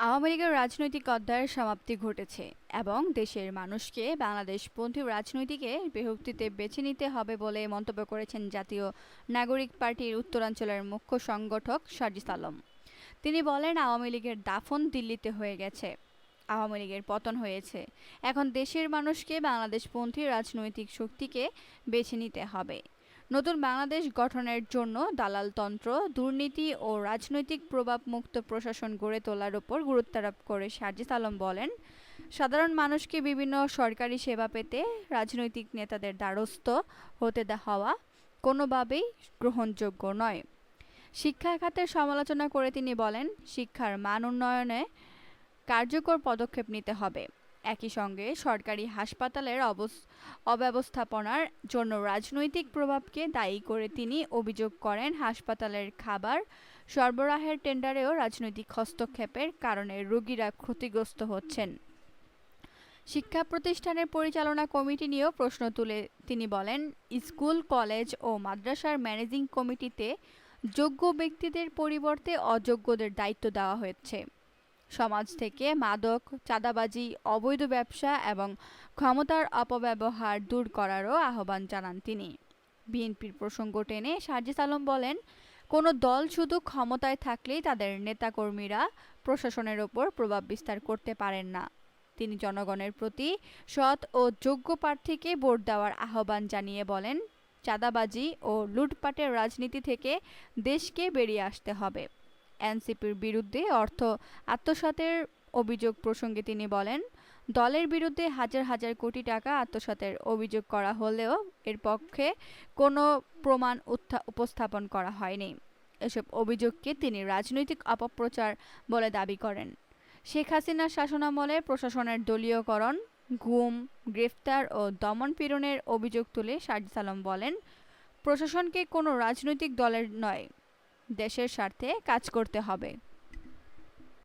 আওয়ামী লীগের রাজনৈতিক অধ্যায়ের সমাপ্তি ঘটেছে এবং দেশের মানুষকে বাংলাদেশপন্থী রাজনীতিকে বিভক্তিতে বেছে নিতে হবে বলে মন্তব্য করেছেন জাতীয় নাগরিক পার্টির উত্তরাঞ্চলের মুখ্য সংগঠক সাজিদ আলম। তিনি বলেন, আওয়ামী লীগের দাফন দিল্লিতে হয়ে গেছে, আওয়ামী লীগের পতন হয়েছে। এখন দেশের মানুষকে বাংলাদেশপন্থী রাজনৈতিক শক্তিকে বেছে নিতে হবে। নতুন বাংলাদেশ গঠনের জন্য দালালতন্ত্র, দুর্নীতি ও রাজনৈতিক প্রভাবমুক্ত প্রশাসন গড়ে তোলার উপর গুরুত্বারোপ করে সাজিদ আলম বলেন, সাধারণ মানুষকে বিভিন্ন সরকারি সেবা পেতে রাজনৈতিক নেতাদের দ্বারস্থ হতে হওয়া কোনোভাবেই গ্রহণযোগ্য নয়। শিক্ষা খাতের সমালোচনা করে তিনি বলেন, শিক্ষার মান উন্নয়নে কার্যকর পদক্ষেপ নিতে হবে। একই সঙ্গে সরকারি হাসপাতালের অব্যবস্থাপনার জন্য রাজনৈতিক প্রভাবকে দায়ী করে তিনি অভিযোগ করেন, হাসপাতালের খাবার সরবরাহের টেন্ডারেও রাজনৈতিক হস্তক্ষেপের কারণে রোগীরা ক্ষতিগ্রস্ত হচ্ছেন। শিক্ষা প্রতিষ্ঠানের পরিচালনা কমিটি নিয়েও প্রশ্ন তুলে তিনি বলেন, স্কুল, কলেজ ও মাদ্রাসার ম্যানেজিং কমিটিতে যোগ্য ব্যক্তিদের পরিবর্তে অযোগ্যদের দায়িত্ব দেওয়া হয়েছে। সমাজ থেকে মাদক, চাঁদাবাজি, অবৈধ ব্যবসা এবং ক্ষমতার অপব্যবহার দূর করারও আহ্বান জানান তিনি। বিএনপির প্রসঙ্গ টেনে সাজিদ আলম বলেন, কোনো দল শুধু ক্ষমতায় থাকলেই তাদের নেতাকর্মীরা প্রশাসনের ওপর প্রভাব বিস্তার করতে পারেন না। তিনি জনগণের প্রতি সৎ ও যোগ্য প্রার্থীকে ভোট দেওয়ার আহ্বান জানিয়ে বলেন, চাঁদাবাজি ও লুটপাটের রাজনীতি থেকে দেশকে বেরিয়ে আসতে হবে। এনসিপির বিরুদ্ধে অর্থ আত্মসাতের অভিযোগ প্রসঙ্গে তিনি বলেন, দলের বিরুদ্ধে হাজার হাজার কোটি টাকা আত্মসাতের অভিযোগ করা হলেও এর পক্ষে কোনো প্রমাণ উপস্থাপন করা হয়নি। এসব অভিযোগকে তিনি রাজনৈতিক অপপ্রচার বলে দাবি করেন। শেখ হাসিনার শাসনামলে প্রশাসনের দলীয়করণ, গুম, গ্রেফতার ও দমন-পীড়নের অভিযোগ তুলে সাজিদ আলম বলেন, প্রশাসনকে কোনো রাজনৈতিক দলের নয়, দেশের স্বার্থে কাজ করতে হবে।